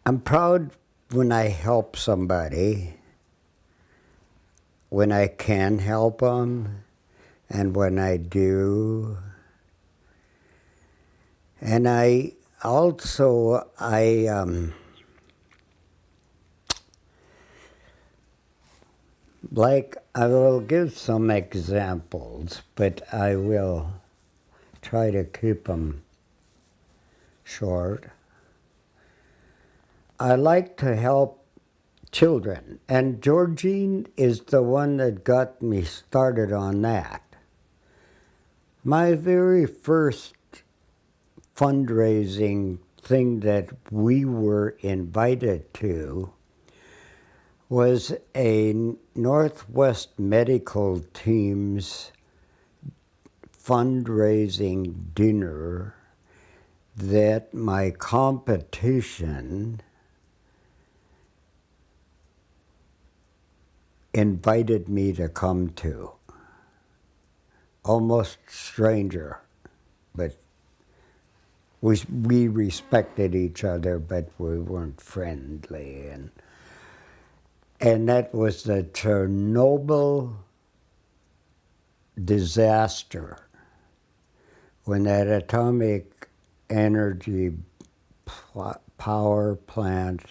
I'm proud when I help somebody, when I can help them, and when I do. And I will give some examples, but I will try to keep them short. I like to help children, and Georgine is the one that got me started on that. My very first fundraising thing that we were invited to was a Northwest Medical Team's fundraising dinner that my competition invited me to come to. Almost stranger, but we respected each other, but we weren't friendly. And that was the Chernobyl disaster, when that atomic energy power plant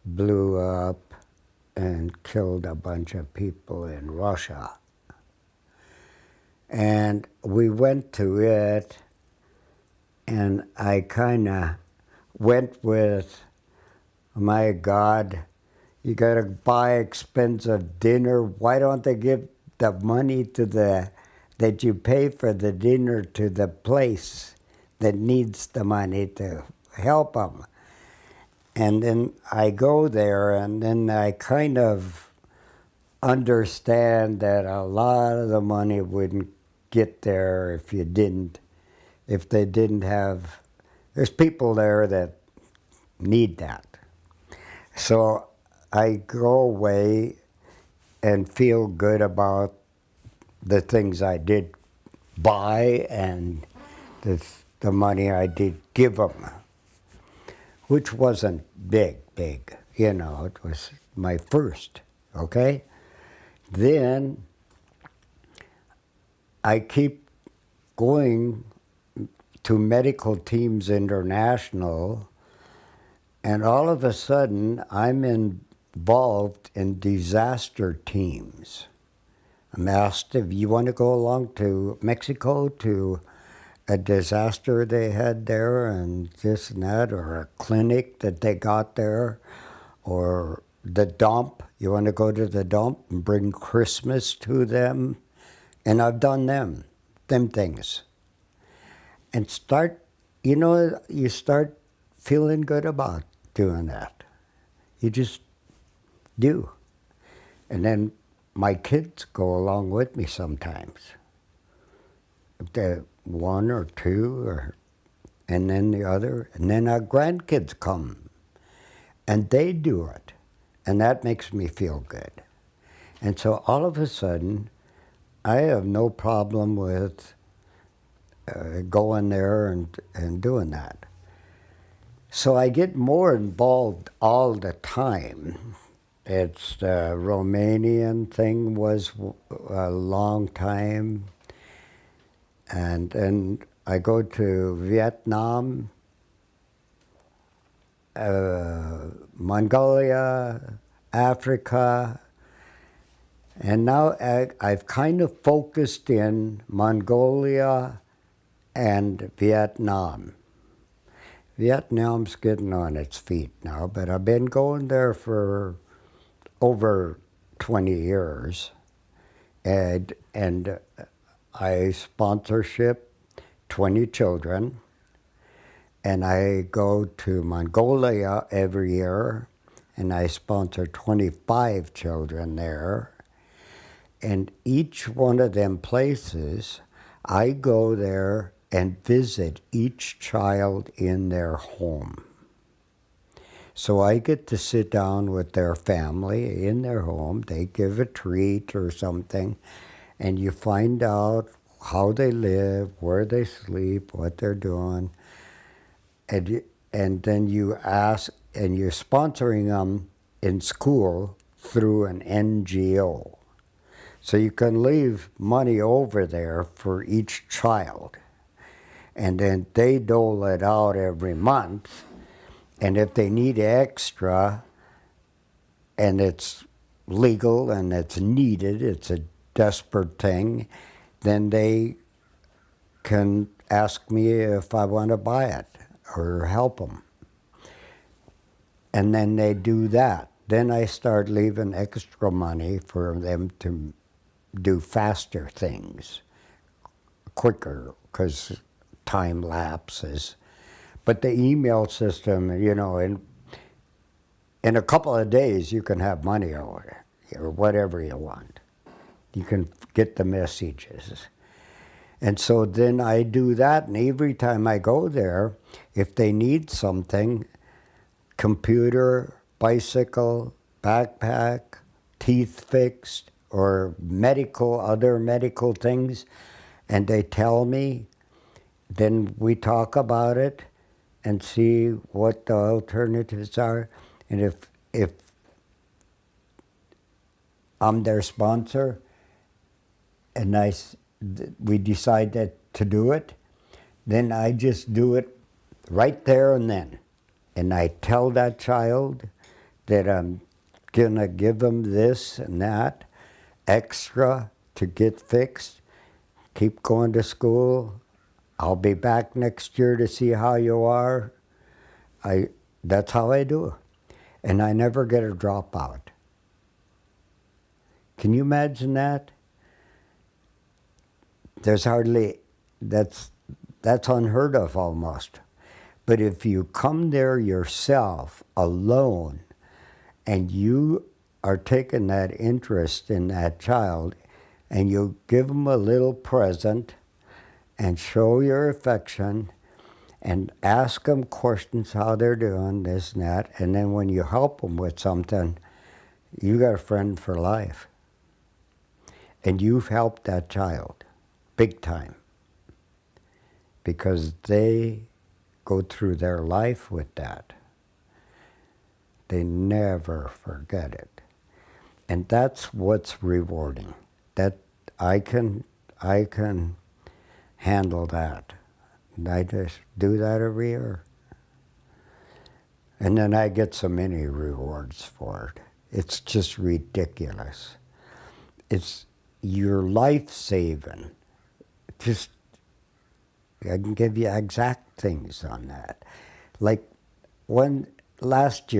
blew up and killed a bunch of people in Russia. And we went to it, and I kind of went with, my God, you got to buy expensive dinner. Why don't they give the money that you pay for the dinner to the place that needs the money to help them? And then I go there, and then I kind of understand that a lot of the money wouldn't get there if they didn't have, there's people there that need that. So I go away and feel good about the things I did buy and the money I did give them, which wasn't big, it was my first, okay? Then I keep going to Medical Teams International, and all of a sudden I'm involved in disaster teams. I'm asked if you want to go along to Mexico to a disaster they had there and this and that, or a clinic that they got there, or the dump. You want to go to the dump and bring Christmas to them? And I've done them things. And you start feeling good about doing that. You just do. And then my kids go along with me sometimes. The one or two, and then the other, and then our grandkids come, and they do it, and that makes me feel good. And so all of a sudden, I have no problem with going there and doing that. So I get more involved all the time. It's the Romanian thing was a long time. And then I go to Vietnam, Mongolia, Africa, and now I've kind of focused in Mongolia and Vietnam. Vietnam's getting on its feet now, but I've been going there for over 20 years, and I sponsorship 20 children, and I go to Mongolia every year, and I sponsor 25 children there. And each one of them places, I go there and visit each child in their home. So I get to sit down with their family in their home. They give a treat or something, and you find out how they live, where they sleep, what they're doing. And then you ask and you're sponsoring them in school through an NGO. So you can leave money over there for each child. And then they dole it out every month. And if they need extra, and it's legal and it's needed, it's a desperate thing, then they can ask me if I want to buy it or help them. And then they do that. Then I start leaving extra money for them to do faster things, quicker, because time lapses. But the email system, you know, in a couple of days you can have money over or whatever you want. You can get the messages. And so then I do that, and every time I go there, if they need something, computer, bicycle, backpack, teeth fixed, or other medical things, and they tell me, then we talk about it and see what the alternatives are. And if I'm their sponsor and we decide to do it, then I just do it right there and then. And I tell that child that I'm going to give them this and that extra to get fixed. Keep going to school. I'll be back next year to see how you are. That's how I do it. And I never get a dropout. Can you imagine that? There's hardly, that's unheard of almost. But if you come there yourself, alone, and you are taking that interest in that child, and you give them a little present, and show your affection, and ask them questions how they're doing, this and that, and then when you help them with something, you got a friend for life. And you've helped that child, big time, because they go through their life with that. They never forget it. And that's what's rewarding. That I can handle that. And I just do that every year. And then I get so many rewards for it. It's just ridiculous. It's your life saving. Just, I can give you exact things on that. Like last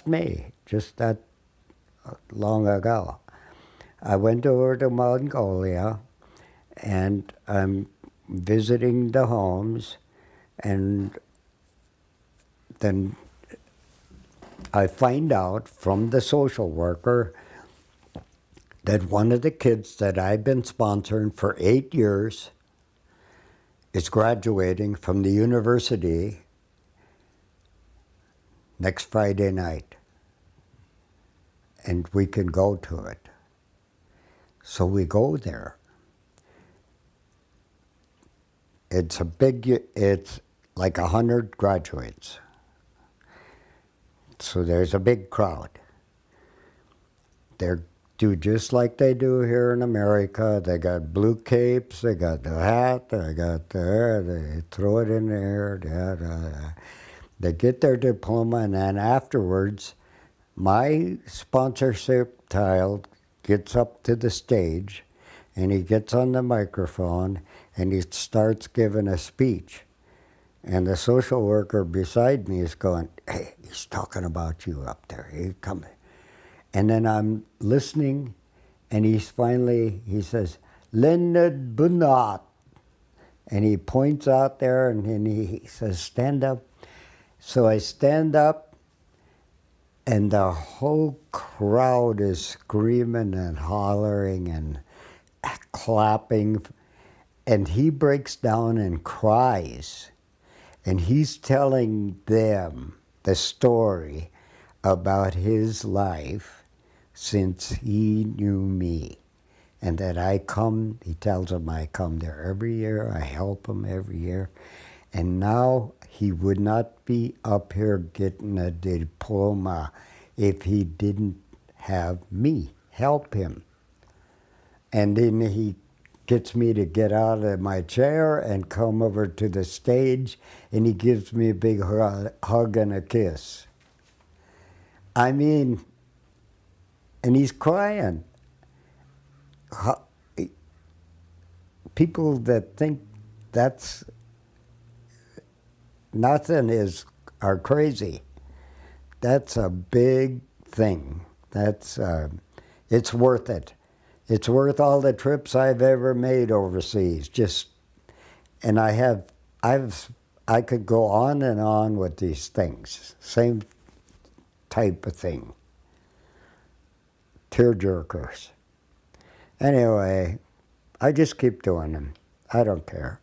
May, just that long ago, I went over to Mongolia, and I'm visiting the homes, and then I find out from the social worker that one of the kids that I've been sponsoring for 8 years is graduating from the university next Friday night, and we can go to it. So we go there. It's like 100 graduates. So there's a big crowd. They do just like they do here in America. They got blue capes, they got the hat, they throw it in the air. They get their diploma, and then afterwards, my sponsorship child gets up to the stage, and he gets on the microphone, and he starts giving a speech. And the social worker beside me is going, "Hey, he's talking about you up there. He's coming." And then I'm listening, and he says, "Leonard Bernhardt." And he points out there, and then he says, "Stand up." So I stand up, and the whole crowd is screaming and hollering and clapping. And he breaks down and cries. And he's telling them the story about his life since he knew me. And that he tells them I come there every year, I help him every year. And now he would not be up here getting a diploma if he didn't have me help him. And then he gets me to get out of my chair and come over to the stage, and he gives me a big hug and a kiss. I mean, and he's crying. People that think that's nothing are crazy. That's a big thing. It's worth it. It's worth all the trips I've ever made overseas. And I could go on and on with these things. Same type of thing. Tearjerkers. Anyway, I just keep doing them. I don't care.